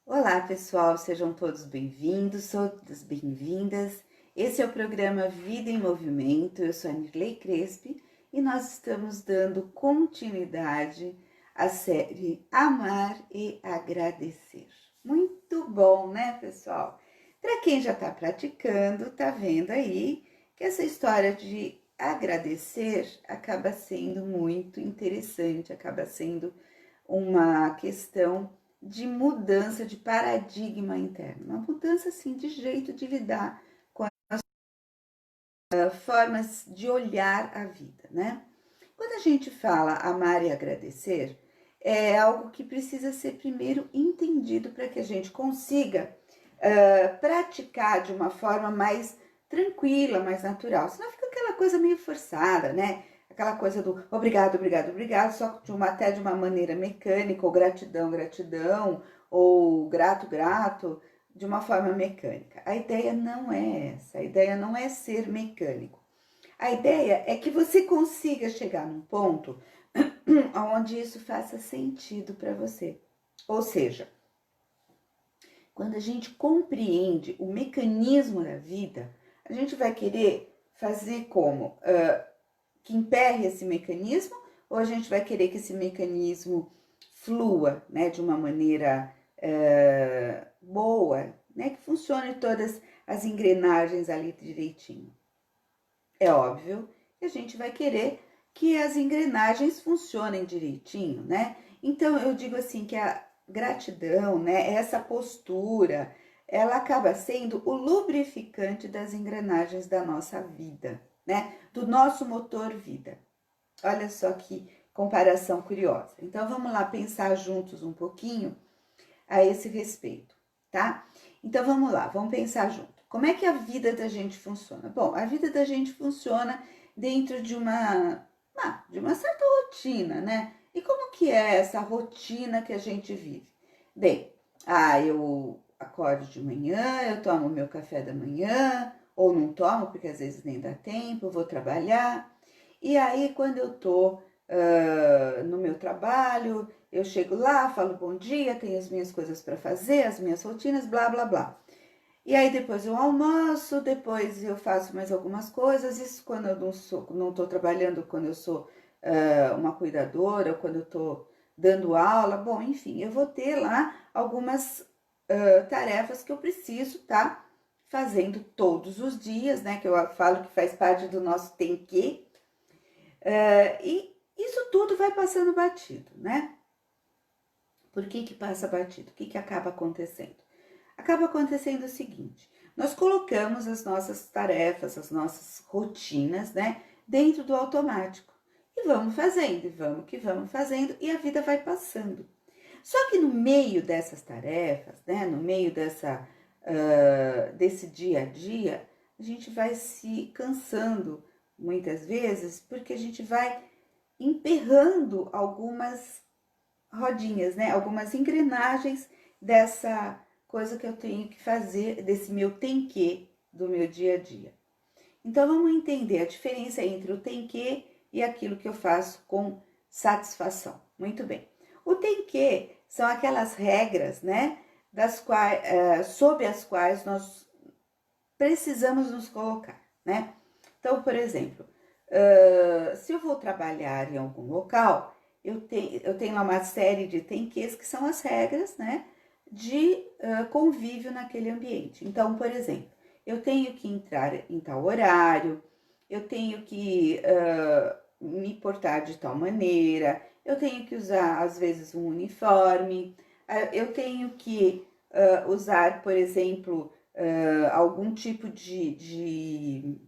Olá, pessoal, sejam todos bem-vindos, todas bem-vindas. Esse é o programa Vida em Movimento. Eu sou a Nirley Crespi e nós estamos dando continuidade à série Amar e Agradecer. Muito bom, né, pessoal? Para quem já está praticando, tá vendo aí que essa história de agradecer acaba sendo muito interessante, acaba sendo uma questão de mudança de paradigma interno, uma mudança assim de jeito de lidar com as formas de olhar a vida, né? Quando a gente fala amar e agradecer, é algo que precisa ser primeiro entendido para que a gente consiga praticar de uma forma mais tranquila, mais natural. Senão fica aquela coisa meio forçada, né? Aquela coisa do obrigado, obrigado, obrigado, só até de uma maneira mecânica, ou gratidão, gratidão, ou grato, grato, de uma forma mecânica. A ideia não é essa, a ideia não é ser mecânico. A ideia é que você consiga chegar num ponto onde isso faça sentido para você. Ou seja, quando a gente compreende o mecanismo da vida, a gente vai querer fazer como? Que emperre esse mecanismo, ou a gente vai querer que esse mecanismo flua, né, de uma maneira boa, né, que funcione todas as engrenagens ali direitinho. É óbvio que a gente vai querer que as engrenagens funcionem direitinho, né? Então eu digo assim que a gratidão, né, essa postura, ela acaba sendo o lubrificante das engrenagens da nossa vida, né? Do nosso motor vida. Olha só que comparação curiosa. Então vamos lá pensar juntos um pouquinho a esse respeito, tá? Então vamos lá, vamos pensar junto. Como é que a vida da gente funciona? Bom, a vida da gente funciona dentro de uma certa rotina, né? E como que é essa rotina que a gente vive? Bem, eu acordo de manhã, eu tomo meu café da manhã, ou não tomo, porque às vezes nem dá tempo, eu vou trabalhar. E aí, quando eu tô no meu trabalho, eu chego lá, falo bom dia, tenho as minhas coisas para fazer, as minhas rotinas, blá, blá, blá. E aí depois eu almoço, depois eu faço mais algumas coisas, isso quando eu não estou trabalhando, quando eu sou uma cuidadora, ou quando eu estou dando aula, bom, enfim, eu vou ter lá algumas tarefas que eu preciso tá fazendo todos os dias, né, que eu falo que faz parte do nosso tem que, e isso tudo vai passando batido, né? Por que passa batido? O que acaba acontecendo? Acaba acontecendo o seguinte: nós colocamos as nossas tarefas, as nossas rotinas, né, dentro do automático. E vamos fazendo, e vamos fazendo, e a vida vai passando. Só que no meio dessas tarefas, né, no meio desse dia a dia, a gente vai se cansando muitas vezes, porque a gente vai emperrando algumas rodinhas, né? Algumas engrenagens dessa coisa que eu tenho que fazer, desse meu tem que do meu dia a dia. Então vamos entender a diferença entre o tem que e aquilo que eu faço com satisfação. Muito bem. O tem que são aquelas regras, né? Sob as quais nós precisamos nos colocar, né? Então, por exemplo, se eu vou trabalhar em algum local, eu tenho lá uma série de tem-ques que são as regras, né, de convívio naquele ambiente. Então, por exemplo, eu tenho que entrar em tal horário, eu tenho que me portar de tal maneira, eu tenho que usar, às vezes, um uniforme, eu tenho que usar, por exemplo, algum tipo de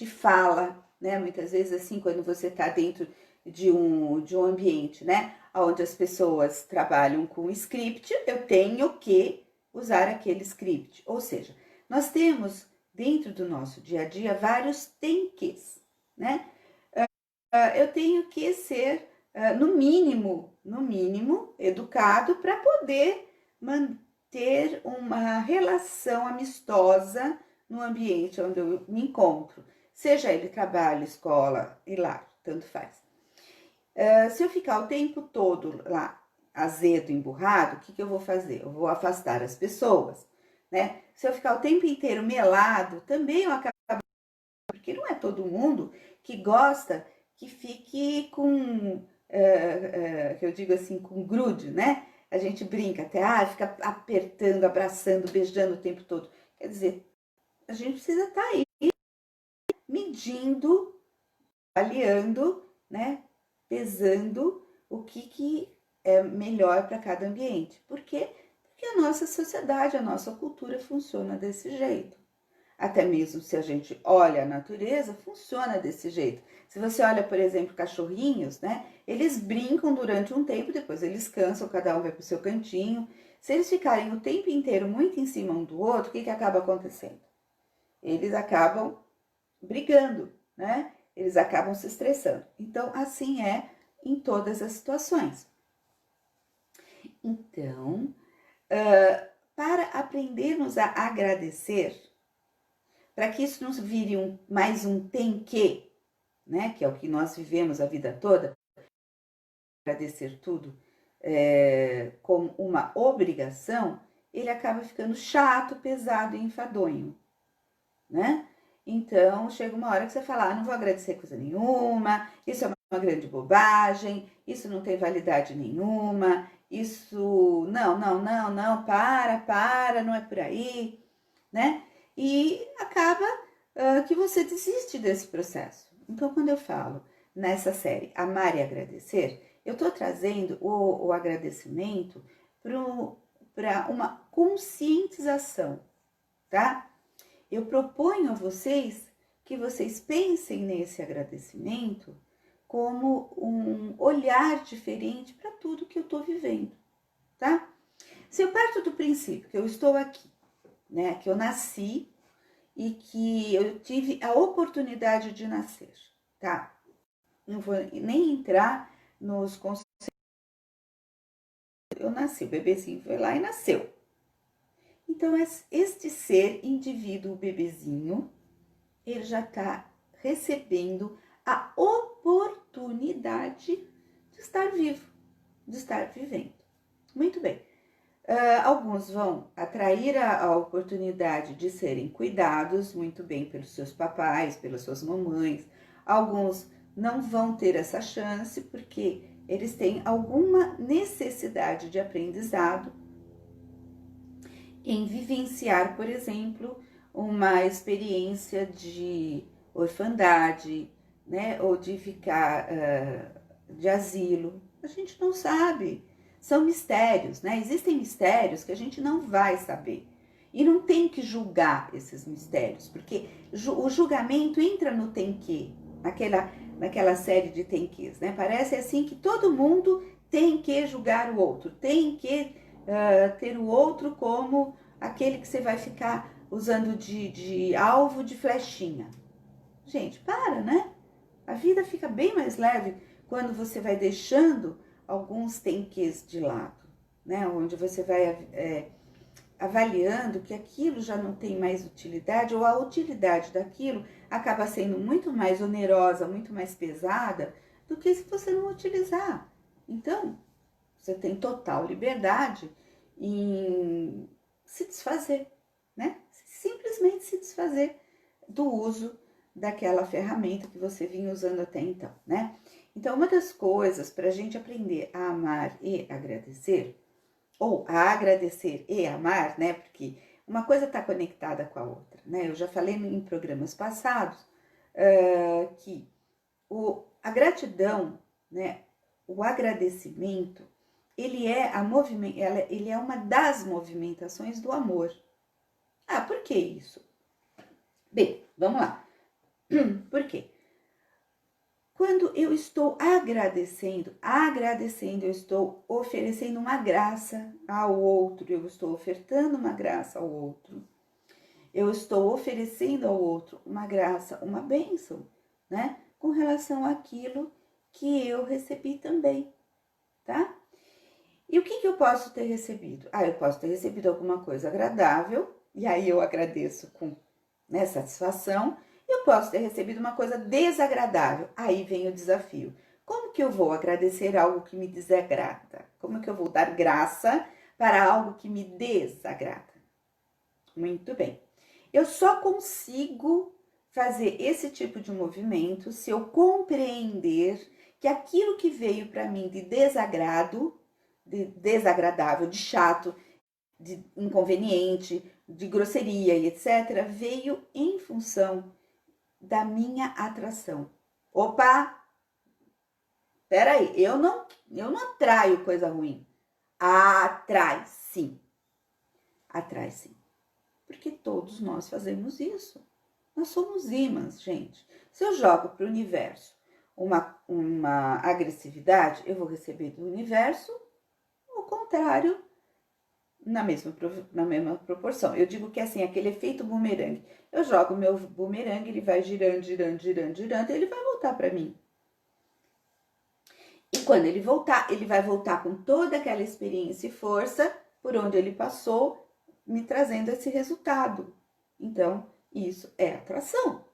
fala, né? Muitas vezes, assim, quando você está dentro de um ambiente, né? Onde as pessoas trabalham com script, eu tenho que usar aquele script. Ou seja, nós temos dentro do nosso dia a dia vários tem ques, né? Eu tenho que ser, no mínimo, educado para poder manter uma relação amistosa no ambiente onde eu me encontro, seja ele trabalho, escola e lar, tanto faz. Se eu ficar o tempo todo lá azedo, emburrado, o que eu vou fazer? Eu vou afastar as pessoas, né? Se eu ficar o tempo inteiro melado, também eu acabo, porque não é todo mundo que gosta que fique com, que eu digo assim, com grude, né? A gente brinca até, fica apertando, abraçando, beijando o tempo todo. Quer dizer, a gente precisa estar aí medindo, avaliando, né? Pesando o que é melhor para cada ambiente. Por quê? Porque a nossa sociedade, a nossa cultura funciona desse jeito. Até mesmo se a gente olha a natureza, funciona desse jeito. Se você olha, por exemplo, cachorrinhos, né? Eles brincam durante um tempo, depois eles cansam, cada um vai para o seu cantinho. Se eles ficarem o tempo inteiro muito em cima um do outro, o que acaba acontecendo? Eles acabam brigando, né? Eles acabam se estressando. Então, assim é em todas as situações. Então, para aprendermos a agradecer, para que isso não vire mais um tem que, né? Que é o que nós vivemos a vida toda, agradecer tudo como uma obrigação, ele acaba ficando chato, pesado e enfadonho, né? Então, chega uma hora que você fala, não vou agradecer coisa nenhuma, isso é uma grande bobagem, isso não tem validade nenhuma, isso, não, para, não é por aí, né? E acaba que você desiste desse processo. Então, quando eu falo nessa série Amar e Agradecer, eu estou trazendo o agradecimento para uma conscientização, tá? Eu proponho a vocês que vocês pensem nesse agradecimento como um olhar diferente para tudo que eu estou vivendo, tá? Se eu parto do princípio que eu estou aqui, né, que eu nasci e que eu tive a oportunidade de nascer, tá? Não vou nem entrar nos conceitos. Eu nasci, o bebezinho foi lá e nasceu. Então, este ser indivíduo, o bebezinho, ele já está recebendo a oportunidade de estar vivo, de estar vivendo. Muito bem. Alguns vão atrair a oportunidade de serem cuidados muito bem pelos seus papais, pelas suas mamães. Alguns não vão ter essa chance porque eles têm alguma necessidade de aprendizado em vivenciar, por exemplo, uma experiência de orfandade, né, ou de ficar de asilo. A gente não sabe. São mistérios, né? Existem mistérios que a gente não vai saber. E não tem que julgar esses mistérios, porque o julgamento entra no tem que, naquela série de tem ques, né? Parece assim que todo mundo tem que julgar o outro, tem que ter o outro como aquele que você vai ficar usando de alvo de flechinha. Gente, para, né? A vida fica bem mais leve quando você vai deixando alguns tem-ques de lado, né? Onde você vai avaliando que aquilo já não tem mais utilidade, ou a utilidade daquilo acaba sendo muito mais onerosa, muito mais pesada, do que se você não utilizar. Então, você tem total liberdade em se desfazer, né? Simplesmente se desfazer do uso daquela ferramenta que você vinha usando até então, né? Então, uma das coisas para a gente aprender a amar e agradecer, ou a agradecer e amar, né? Porque uma coisa está conectada com a outra, né? Eu já falei em programas passados que a gratidão, né? O agradecimento, ele é uma das movimentações do amor. Por que isso? Bem, vamos lá. Por quê? Quando eu estou agradecendo, eu estou oferecendo uma graça ao outro, eu estou ofertando uma graça ao outro, eu estou oferecendo ao outro uma graça, uma bênção, né? Com relação àquilo que eu recebi também, tá? E o que eu posso ter recebido? Eu posso ter recebido alguma coisa agradável, e aí eu agradeço com satisfação. Eu posso ter recebido uma coisa desagradável, aí vem o desafio. Como que eu vou agradecer algo que me desagrada? Como que eu vou dar graça para algo que me desagrada? Muito bem. Eu só consigo fazer esse tipo de movimento se eu compreender que aquilo que veio para mim de desagrado, de desagradável, de chato, de inconveniente, de grosseria e etc., veio em função da minha atração. Opa! Peraí, eu não atraio coisa ruim. Atrai sim. Atrai sim. Porque todos nós fazemos isso. Nós somos ímãs, gente. Se eu jogo para o universo uma agressividade, eu vou receber do universo o contrário na mesma proporção. Eu digo que assim, aquele efeito bumerangue. Eu jogo o meu bumerangue, ele vai girando, girando, girando, girando, e ele vai voltar para mim. E quando ele voltar, ele vai voltar com toda aquela experiência e força por onde ele passou, me trazendo esse resultado. Então, isso é atração.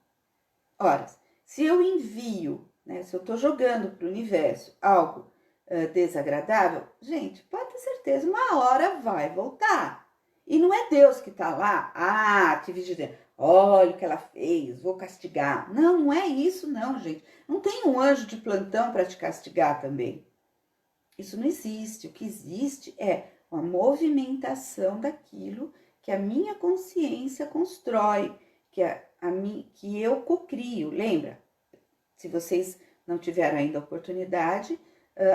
Ora, se eu envio, né, se eu estou jogando para o universo algo desagradável, gente, pode ter certeza, uma hora vai voltar. E não é Deus que está lá, te vigiando, olha o que ela fez, vou castigar. Não, não é isso não, gente. Não tem um anjo de plantão para te castigar também. Isso não existe. O que existe é uma movimentação daquilo que a minha consciência constrói, que eu cocrio. Lembra? Se vocês não tiveram ainda a oportunidade,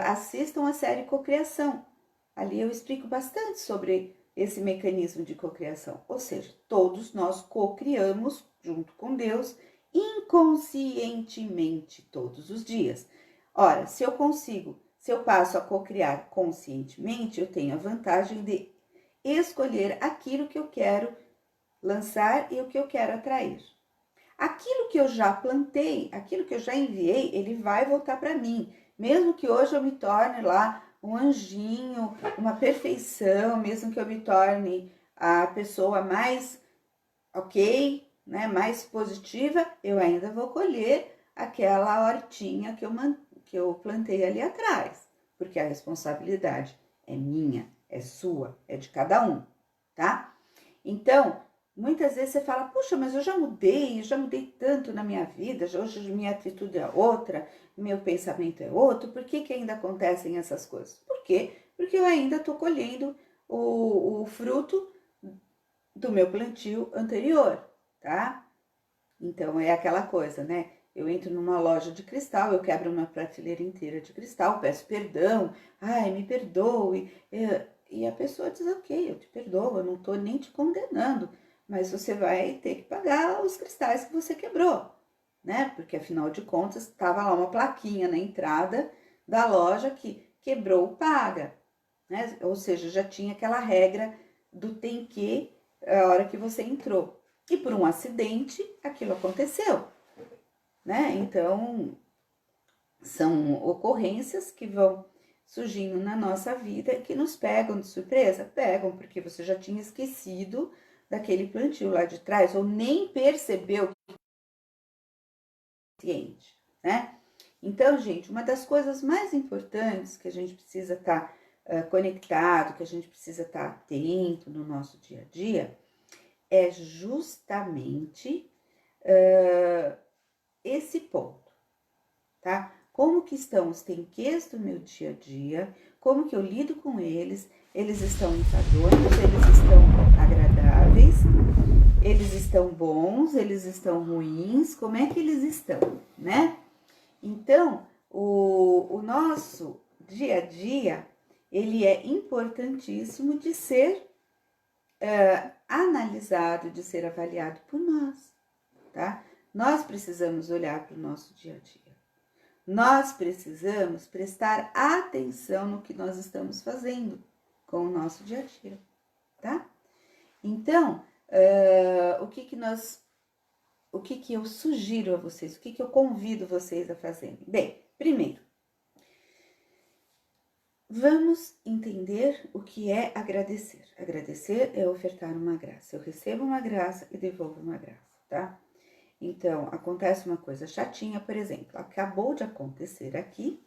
assistam a série Cocriação. Ali eu explico bastante sobre esse mecanismo de cocriação. Ou seja, todos nós cocriamos junto com Deus inconscientemente todos os dias. Ora, se eu passo a cocriar conscientemente, eu tenho a vantagem de escolher aquilo que eu quero lançar e o que eu quero atrair. Aquilo que eu já plantei, aquilo que eu já enviei, ele vai voltar para mim. Mesmo que hoje eu me torne lá um anjinho, uma perfeição, mesmo que eu me torne a pessoa mais ok, né, mais positiva, eu ainda vou colher aquela hortinha que eu plantei ali atrás. Porque a responsabilidade é minha, é sua, é de cada um, tá? Então, muitas vezes você fala, puxa, mas eu já mudei tanto na minha vida, hoje minha atitude é outra, meu pensamento é outro, por que ainda acontecem essas coisas? Por quê? Porque eu ainda estou colhendo o fruto do meu plantio anterior, tá? Então, é aquela coisa, né? Eu entro numa loja de cristal, eu quebro uma prateleira inteira de cristal, peço perdão, ai, me perdoe, e a pessoa diz, ok, eu te perdoo, eu não tô nem te condenando, mas você vai ter que pagar os cristais que você quebrou, né? Porque afinal de contas, estava lá uma plaquinha na entrada da loja que quebrou, paga, né? Ou seja, já tinha aquela regra do tem que a hora que você entrou. E por um acidente, aquilo aconteceu, né? Então, são ocorrências que vão surgindo na nossa vida que nos pegam de surpresa. Pegam, porque você já tinha esquecido daquele plantio lá de trás, ou nem percebeu que é né? Então, gente, uma das coisas mais importantes que a gente precisa estar conectado, que a gente precisa estar atento no nosso dia a dia, é justamente esse ponto, tá? Como que estão os tenquês do meu dia a dia, como que eu lido com eles estão enfadonhos, eles estão agradáveis, eles estão bons, eles estão ruins, como é que eles estão, né? Então, o nosso dia a dia, ele é importantíssimo de ser analisado, de ser avaliado por nós, tá? Nós precisamos olhar para o nosso dia a dia. Nós precisamos prestar atenção no que nós estamos fazendo com o nosso dia a dia, tá? Então, o que eu sugiro a vocês, o que eu convido vocês a fazerem? Bem, primeiro, vamos entender o que é agradecer. Agradecer é ofertar uma graça. Eu recebo uma graça e devolvo uma graça, tá? Então, acontece uma coisa chatinha, por exemplo, acabou de acontecer aqui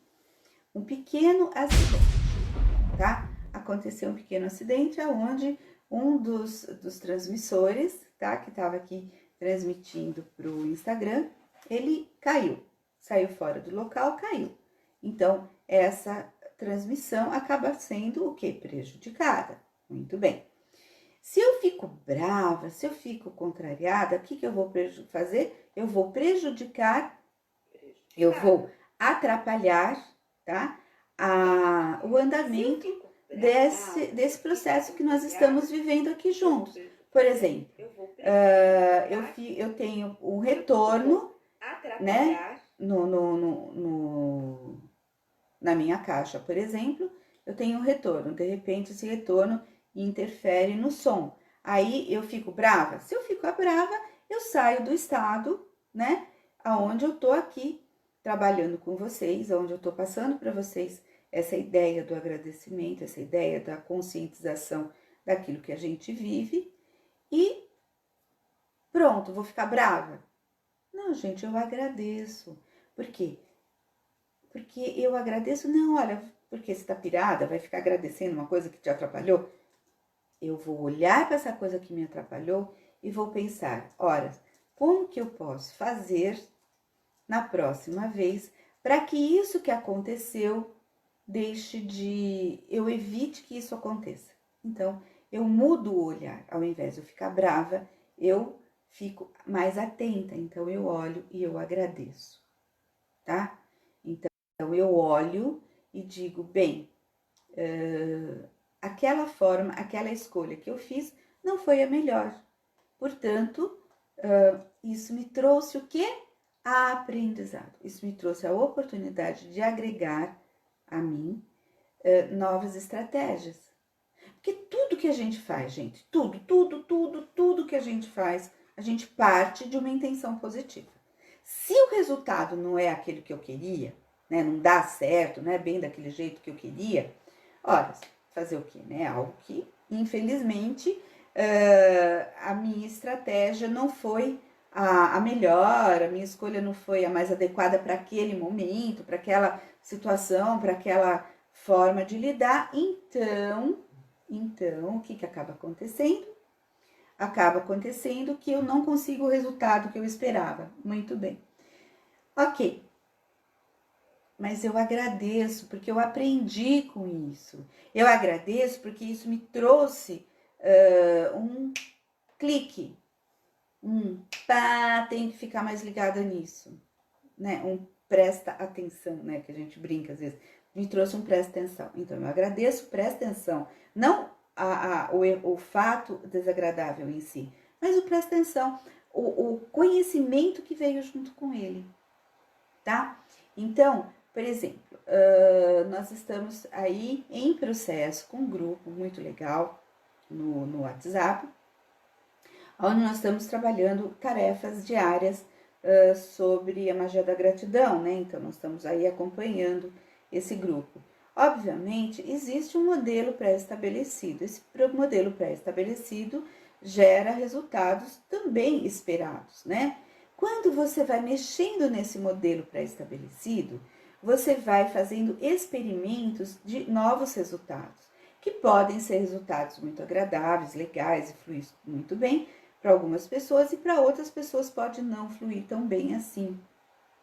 um pequeno acidente, tá? Aconteceu um pequeno acidente onde um dos transmissores, tá? Que estava aqui transmitindo para o Instagram, ele caiu, saiu fora do local, caiu. Então, essa transmissão acaba sendo o quê? Prejudicada. Muito bem. Se eu fico brava, se eu fico contrariada, o que eu vou fazer? Eu vou prejudicar, eu vou atrapalhar, tá? O andamento desse processo que nós estamos vivendo aqui juntos. Por exemplo, eu tenho um retorno, né? Na minha caixa, por exemplo, eu tenho um retorno. De repente, esse retorno interfere no som. Aí eu fico brava. Se eu fico brava, eu saio do estado, né? Aonde eu tô aqui trabalhando com vocês, onde eu tô passando para vocês essa ideia do agradecimento, essa ideia da conscientização daquilo que a gente vive e pronto, vou ficar brava. Não, gente, eu agradeço. Por quê? Porque eu agradeço, não, olha, porque você tá pirada, vai ficar agradecendo uma coisa que te atrapalhou? Eu vou olhar para essa coisa que me atrapalhou e vou pensar, ora, como que eu posso fazer na próxima vez para que isso que aconteceu eu evite que isso aconteça. Então, eu mudo o olhar, ao invés de eu ficar brava, eu fico mais atenta, então eu olho e eu agradeço, tá? Então, eu olho e digo, bem, aquela escolha que eu fiz não foi a melhor. Portanto, isso me trouxe o quê? A aprendizado. Isso me trouxe a oportunidade de agregar a mim novas estratégias. Porque tudo que a gente faz, gente, tudo que a gente faz, a gente parte de uma intenção positiva. Se o resultado não é aquele que eu queria, né, não dá certo, não é bem daquele jeito que eu queria, olha, fazer o quê? Né? Algo que, infelizmente, a minha estratégia não foi a melhor, a minha escolha não foi a mais adequada para aquele momento, para aquela situação, para aquela forma de lidar. Então, o que acaba acontecendo? Acaba acontecendo que eu não consigo o resultado que eu esperava. Muito bem. Ok. Mas eu agradeço porque eu aprendi com isso. Eu agradeço porque isso me trouxe um clique. Tem que ficar mais ligada nisso. Né? Presta atenção, né? Que a gente brinca às vezes. Me trouxe um presta atenção. Então, eu agradeço, presta atenção. Não o fato desagradável em si, mas o presta atenção. O conhecimento que veio junto com ele. Tá? Então, por exemplo, nós estamos aí em processo com um grupo muito legal no WhatsApp, onde nós estamos trabalhando tarefas diárias sobre a magia da gratidão, né? Então, nós estamos aí acompanhando esse grupo. Obviamente, existe um modelo pré-estabelecido. Esse modelo pré-estabelecido gera resultados também esperados, né? Quando você vai mexendo nesse modelo pré-estabelecido, você vai fazendo experimentos de novos resultados, que podem ser resultados muito agradáveis, legais e fluir muito bem para algumas pessoas e para outras pessoas pode não fluir tão bem assim,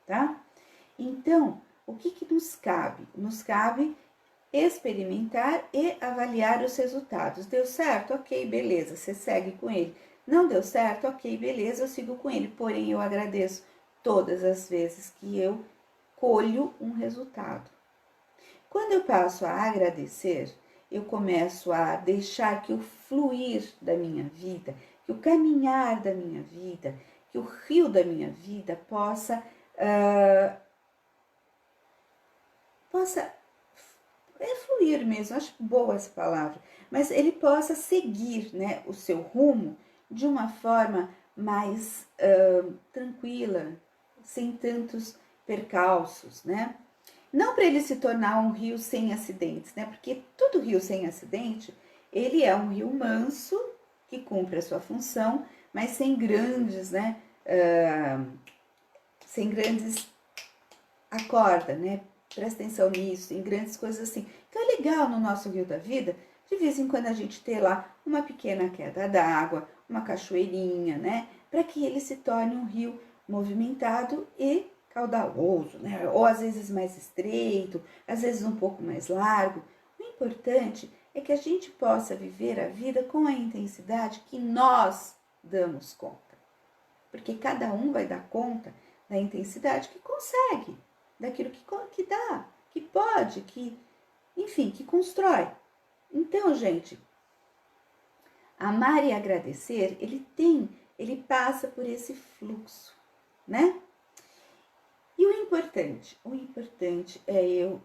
tá? Então, o que nos cabe? Nos cabe experimentar e avaliar os resultados. Deu certo? Ok, beleza, você segue com ele. Não deu certo? Ok, beleza, eu sigo com ele. Porém, eu agradeço todas as vezes que eu colho um resultado. Quando eu passo a agradecer, eu começo a deixar que o fluir da minha vida, que o caminhar da minha vida, que o rio da minha vida possa fluir mesmo, acho boa essa palavra, mas ele possa seguir, né, o seu rumo de uma forma mais tranquila, sem tantos percalços, né? Não para ele se tornar um rio sem acidentes, né? Porque todo rio sem acidente, ele é um rio manso, que cumpre a sua função, mas sem grandes, né? Sem grandes acorda, né? Presta atenção nisso, em grandes coisas assim. Então é legal no nosso rio da vida, de vez em quando a gente ter lá uma pequena queda d'água, uma cachoeirinha, né? Para que ele se torne um rio movimentado e caudaloso, né? Ou às vezes mais estreito, às vezes um pouco mais largo. O importante é que a gente possa viver a vida com a intensidade que nós damos conta. Porque cada um vai dar conta da intensidade que consegue, daquilo que dá, que pode, enfim, que constrói. Então, gente, amar e agradecer, ele passa por esse fluxo, né? E o importante é eu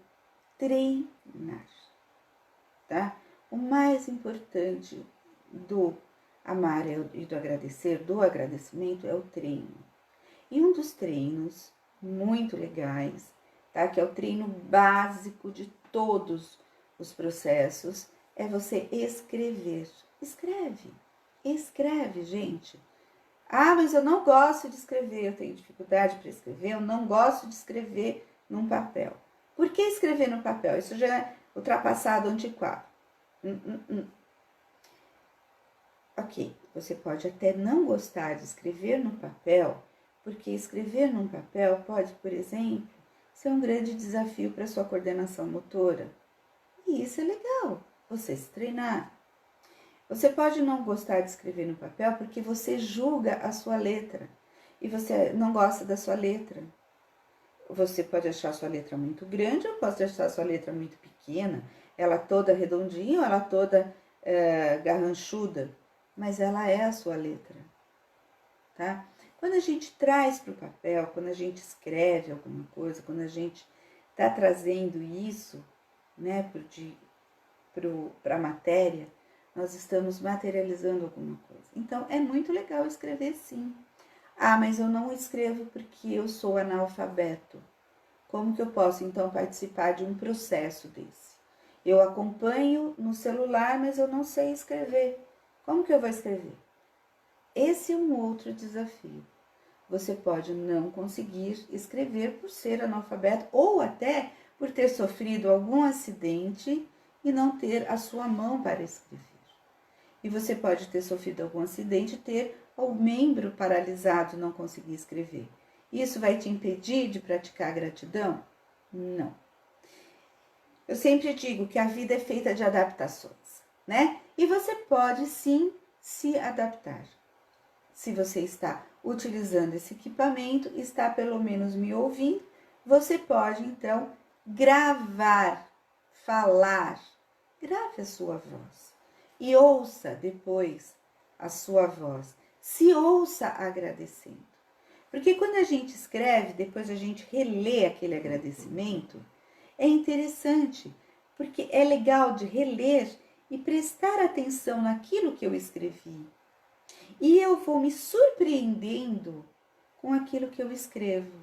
treinar, tá? O mais importante do amar e do agradecer, do agradecimento, é o treino. E um dos treinos muito legais, tá? Que é o treino básico de todos os processos, é você escrever. Escreve, gente. Ah, mas eu não gosto de escrever, eu tenho dificuldade para escrever, eu não gosto de escrever num papel. Por que escrever no papel? Isso já é ultrapassado, antiquado. Ok, você pode até não gostar de escrever no papel, porque escrever num papel pode, por exemplo, ser um grande desafio para sua coordenação motora. E isso é legal, você se treinar. Você pode não gostar de escrever no papel porque você julga a sua letra e você não gosta da sua letra. Você pode achar a sua letra muito grande ou pode achar a sua letra muito pequena, ela toda redondinha ou ela toda garranchuda, mas ela é a sua letra, tá? Quando a gente traz para o papel, quando a gente escreve alguma coisa, quando a gente está trazendo isso, né, para a matéria, nós estamos materializando alguma coisa. Então, é muito legal escrever, sim. Ah, mas eu não escrevo porque eu sou analfabeto. Como que eu posso, então, participar de um processo desse? Eu acompanho no celular, mas eu não sei escrever. Como que eu vou escrever? Esse é um outro desafio. Você pode não conseguir escrever por ser analfabeto ou até por ter sofrido algum acidente e não ter a sua mão para escrever. E você pode ter sofrido algum acidente e ter o membro paralisado e não conseguir escrever. Isso vai te impedir de praticar a gratidão? Não. Eu sempre digo que a vida é feita de adaptações, né? E você pode sim se adaptar. Se você está utilizando esse equipamento, está pelo menos me ouvindo, você pode então gravar, falar, grave a sua voz e ouça depois a sua voz, se ouça agradecendo. Porque quando a gente escreve, depois a gente relê aquele agradecimento, é interessante, porque é legal de reler e prestar atenção naquilo que eu escrevi. E eu vou me surpreendendo com aquilo que eu escrevo.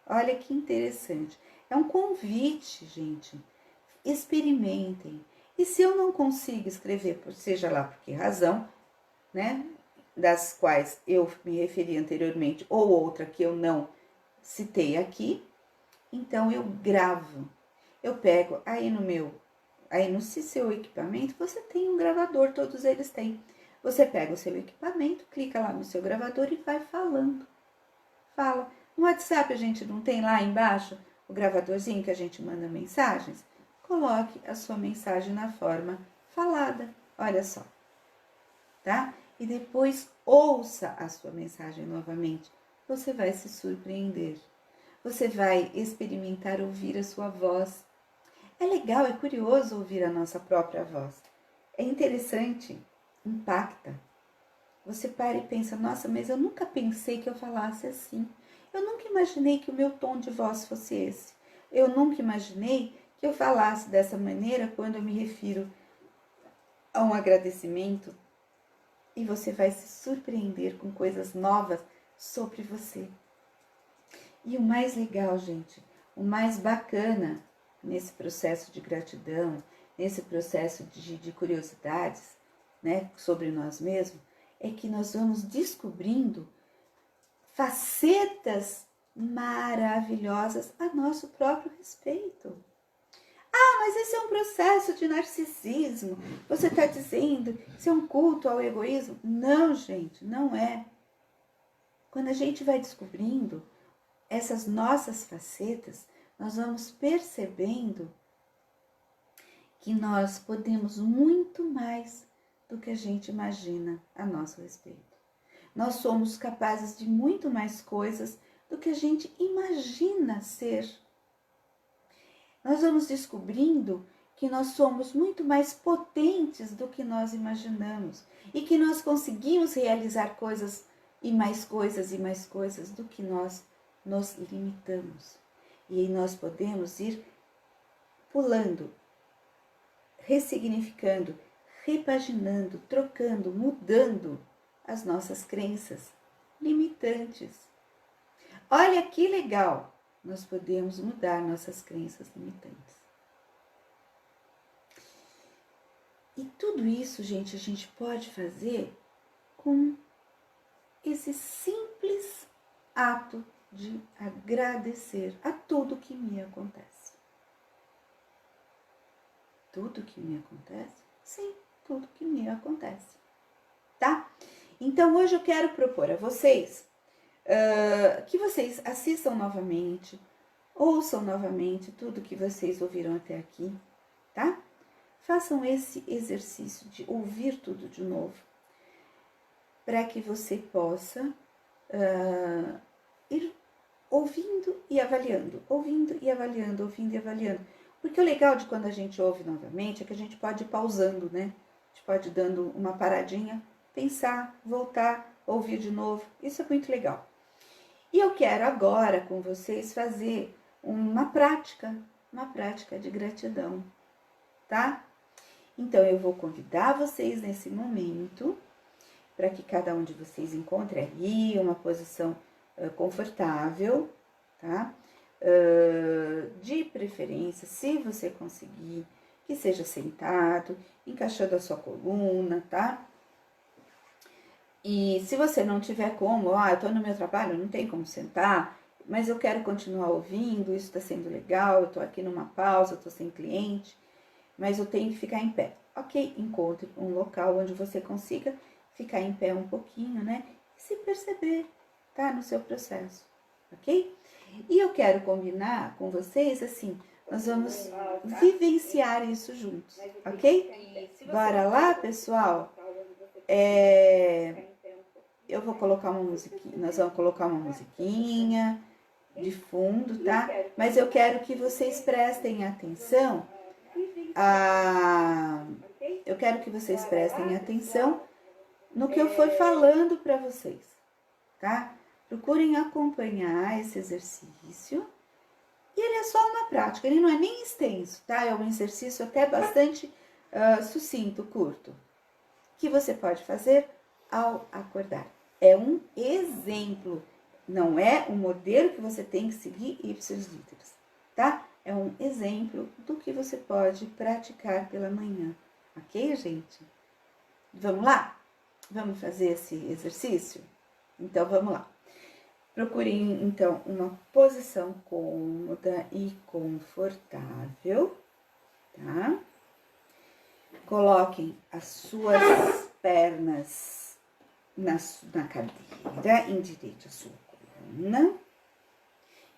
Olha que interessante. É um convite, gente. Experimentem. E se eu não consigo escrever, seja lá por que razão, né, das quais eu me referi anteriormente, ou outra que eu não citei aqui, então eu gravo. Eu pego aí no seu equipamento, você tem um gravador, todos eles têm. Você pega o seu equipamento, clica lá no seu gravador e vai falando. Fala. No WhatsApp a gente não tem lá embaixo o gravadorzinho que a gente manda mensagens? Coloque a sua mensagem na forma falada. Olha só. Tá? E depois ouça a sua mensagem novamente. Você vai se surpreender. Você vai experimentar ouvir a sua voz. É legal, é curioso ouvir a nossa própria voz. É interessante, impacta. Você para e pensa, nossa, mas eu nunca pensei que eu falasse assim. Eu nunca imaginei que o meu tom de voz fosse esse. Eu nunca imaginei que eu falasse dessa maneira quando eu me refiro a um agradecimento. E você vai se surpreender com coisas novas sobre você. E o mais legal, gente, o mais bacana nesse processo de gratidão, nesse processo de curiosidades, né, sobre nós mesmos, é que nós vamos descobrindo facetas maravilhosas a nosso próprio respeito. Mas esse é um processo de narcisismo. Você está dizendo que isso é um culto ao egoísmo? Não, gente, não é. Quando a gente vai descobrindo essas nossas facetas, nós vamos percebendo que nós podemos muito mais do que a gente imagina a nosso respeito. Nós somos capazes de muito mais coisas do que a gente imagina ser. Nós vamos descobrindo que nós somos muito mais potentes do que nós imaginamos e que nós conseguimos realizar coisas e mais coisas e mais coisas do que nós nos limitamos. E aí nós podemos ir pulando, ressignificando, repaginando, trocando, mudando as nossas crenças limitantes. Olha que legal! Nós podemos mudar nossas crenças limitantes. E tudo isso, gente, a gente pode fazer com esse simples ato de agradecer a tudo que me acontece. Tudo que me acontece? Sim, tudo que me acontece. Tá? Então, hoje eu quero propor a vocês que vocês assistam novamente, ouçam novamente tudo que vocês ouviram até aqui, tá? Façam esse exercício de ouvir tudo de novo, para que você possa ir ouvindo e avaliando, ouvindo e avaliando, ouvindo e avaliando. Porque o legal de quando a gente ouve novamente é que a gente pode ir pausando, né? A gente pode ir dando uma paradinha, pensar, voltar, ouvir de novo. Isso é muito legal. E eu quero agora com vocês fazer uma prática de gratidão, tá? Então eu vou convidar vocês nesse momento para que cada um de vocês encontre aí uma posição confortável, tá? De preferência, se você conseguir, que seja sentado, encaixando a sua coluna, tá? E se você não tiver como, eu tô no meu trabalho, não tem como sentar, mas eu quero continuar ouvindo, isso tá sendo legal, eu tô aqui numa pausa, eu tô sem cliente, mas eu tenho que ficar em pé. Ok, encontre um local onde você consiga ficar em pé um pouquinho, né? E se perceber, tá? No seu processo, ok? E eu quero combinar com vocês, assim, nós vamos vivenciar isso juntos, ok? Bora lá, pessoal? Eu vou colocar uma musiquinha, nós vamos colocar uma musiquinha de fundo, tá? Mas eu quero que vocês prestem atenção no que eu for falando para vocês, tá? Procurem acompanhar esse exercício. E ele é só uma prática, ele não é nem extenso, tá? É um exercício até bastante sucinto, curto, que você pode fazer ao acordar. É um exemplo, não é um modelo que você tem que seguir ipsis literis, tá? É um exemplo do que você pode praticar pela manhã, ok, gente? Vamos lá? Vamos fazer esse exercício? Então, vamos lá. Procurem, então, uma posição cômoda e confortável, tá? Coloquem as suas pernas na cadeira, endireite a sua coluna.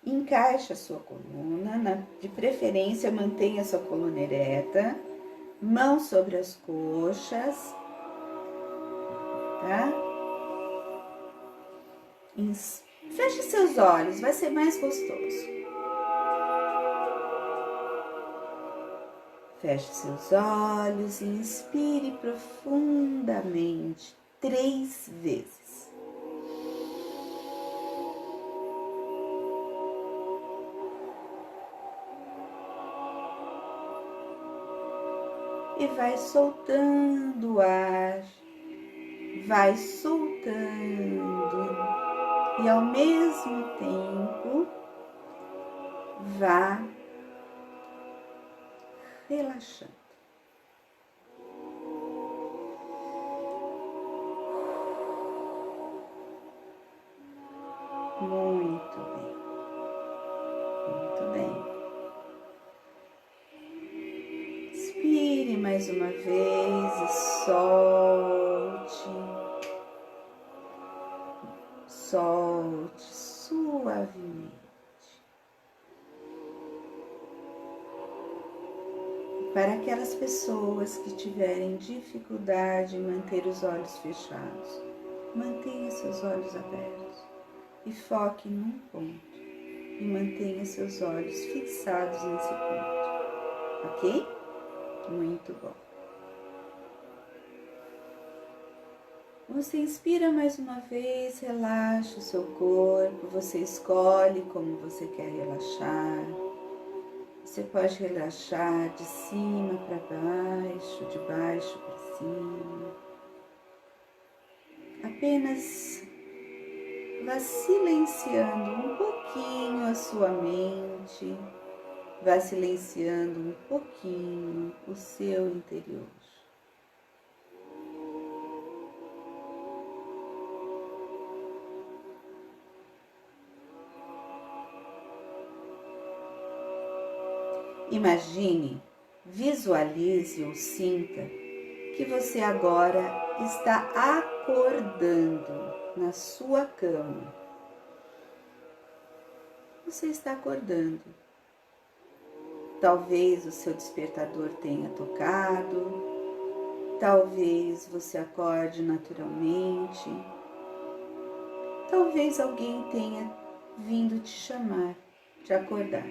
Encaixe a sua coluna, de preferência mantenha a sua coluna ereta, mãos sobre as coxas, tá? Feche seus olhos, vai ser mais gostoso. Feche seus olhos e inspire profundamente 3 vezes. E vai soltando o ar, vai soltando. E ao mesmo tempo, vá relaxando. Muito bem, muito bem. uma vez e solte. Solte suavemente. Para aquelas pessoas que tiverem dificuldade em manter os olhos fechados, mantenha seus olhos abertos e foque num ponto e mantenha seus olhos fixados nesse ponto, ok? Muito bom. Você inspira mais uma vez, relaxa o seu corpo, você escolhe como você quer relaxar. Você pode relaxar de cima para baixo, de baixo para cima. Apenas vá silenciando um pouquinho a sua mente, vá silenciando um pouquinho o seu interior. Imagine, visualize ou sinta que você agora está acordando na sua cama. Você está acordando. Talvez o seu despertador tenha tocado, talvez você acorde naturalmente, talvez alguém tenha vindo te chamar, te acordar.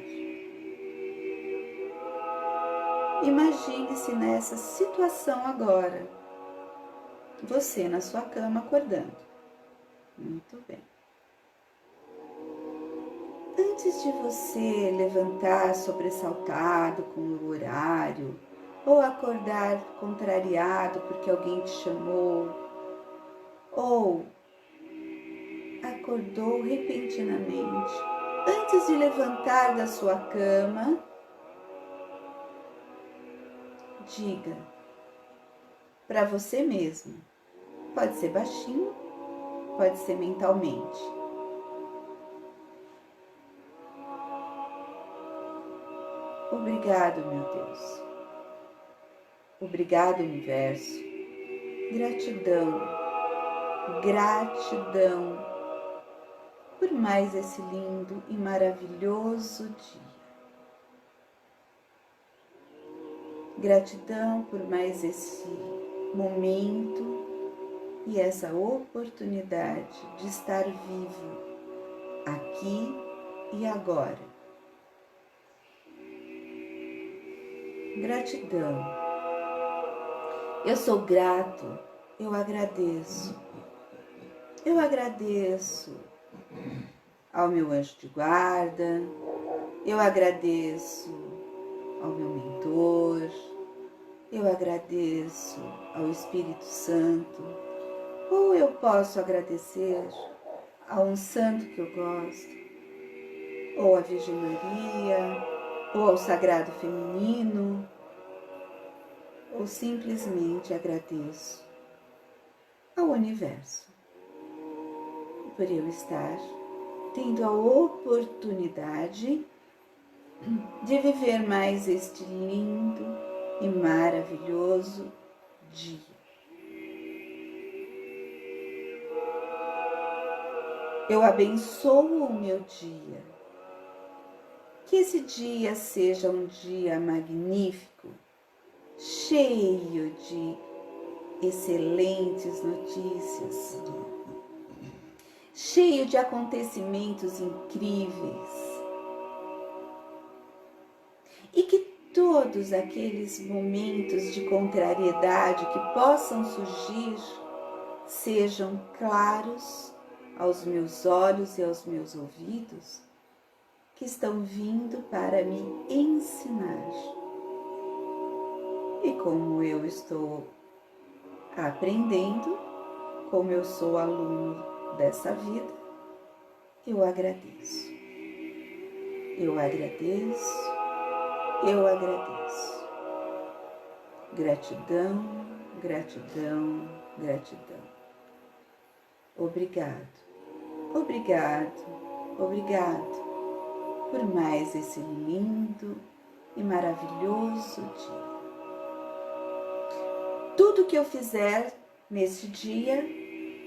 Imagine-se nessa situação agora, você na sua cama acordando. Muito bem. Antes de você levantar sobressaltado com o horário, ou acordar contrariado porque alguém te chamou, ou acordou repentinamente, antes de levantar da sua cama, diga para você mesmo, pode ser baixinho, pode ser mentalmente. Obrigado, meu Deus. Obrigado, universo. Gratidão, gratidão por mais esse lindo e maravilhoso dia. Gratidão por mais esse momento e essa oportunidade de estar vivo aqui e agora. Gratidão. Eu sou grato, eu agradeço. Eu agradeço ao meu anjo de guarda, eu agradeço ao meu mentor, eu agradeço ao Espírito Santo, ou eu posso agradecer a um santo que eu gosto, ou à Virgem Maria, ou ao Sagrado Feminino, ou simplesmente agradeço ao universo por eu estar tendo a oportunidade de viver mais este lindo e maravilhoso dia. Eu abençoo o meu dia. Que esse dia seja um dia magnífico, cheio de excelentes notícias, cheio de acontecimentos incríveis. E que todos aqueles momentos de contrariedade que possam surgir sejam claros aos meus olhos e aos meus ouvidos, que estão vindo para me ensinar. E como eu estou aprendendo, como eu sou aluno dessa vida, eu agradeço. Eu agradeço, eu agradeço. Gratidão, gratidão, gratidão. Obrigado, obrigado, obrigado por mais esse lindo e maravilhoso dia. tudo que eu fizer neste dia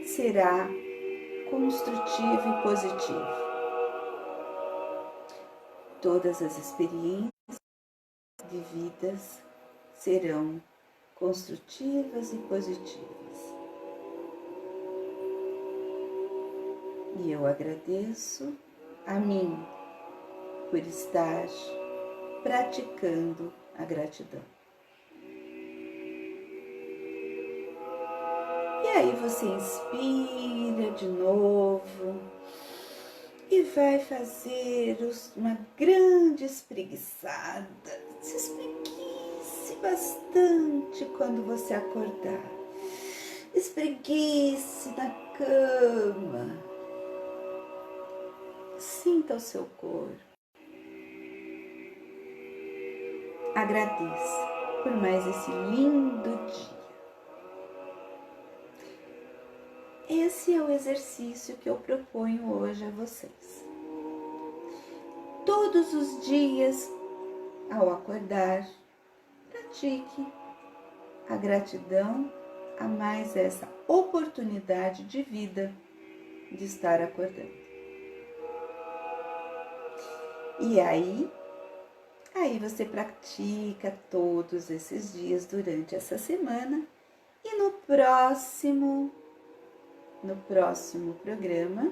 será construtivo e positivo. Todas as experiências vividas serão construtivas e positivas. E eu agradeço a mim por estar praticando a gratidão. E aí você inspira de novo e vai fazer uma grande espreguiçada. Se espreguice bastante quando você acordar. Espreguice na cama. Sinta o seu corpo. Agradeça por mais esse lindo dia. Esse é o exercício que eu proponho hoje a vocês. Todos os dias, ao acordar, pratique a gratidão a mais essa oportunidade de vida de estar acordando. E aí você pratica todos esses dias durante essa semana e no próximo programa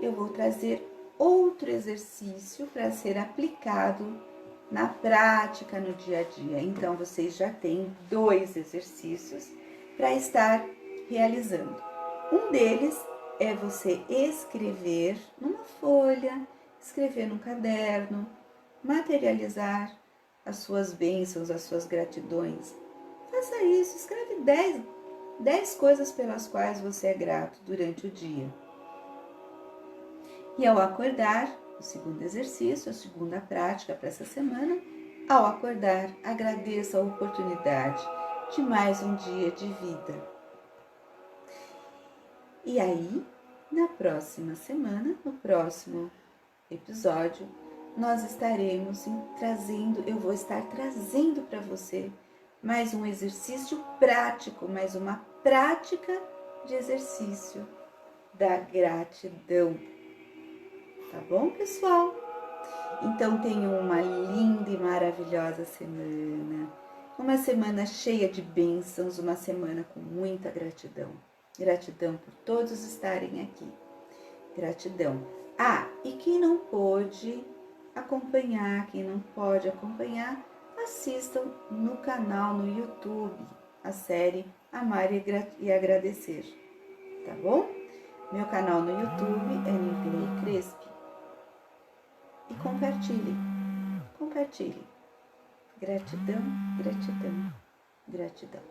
eu vou trazer outro exercício para ser aplicado na prática no dia a dia. Então vocês já têm 2 exercícios para estar realizando. Um deles é você escrever numa folha, escrever num caderno, materializar as suas bênçãos, as suas gratidões. Faça isso, escreve 10 coisas pelas quais você é grato durante o dia. E ao acordar, o segundo exercício, a segunda prática para essa semana, ao acordar, agradeça a oportunidade de mais um dia de vida. E aí, na próxima semana, no próximo episódio, nós estaremos eu vou estar trazendo para você mais um exercício prático, mais uma prática de exercício da gratidão. Tá bom, pessoal? Então tenham uma linda e maravilhosa semana. Uma semana cheia de bênçãos, uma semana com muita gratidão. Gratidão por todos estarem aqui. Gratidão. E quem não pode acompanhar, assistam no canal no YouTube a série Amar e Agradecer, tá bom? Meu canal no YouTube é Nirgley Crespi. E compartilhe. Gratidão, gratidão, gratidão.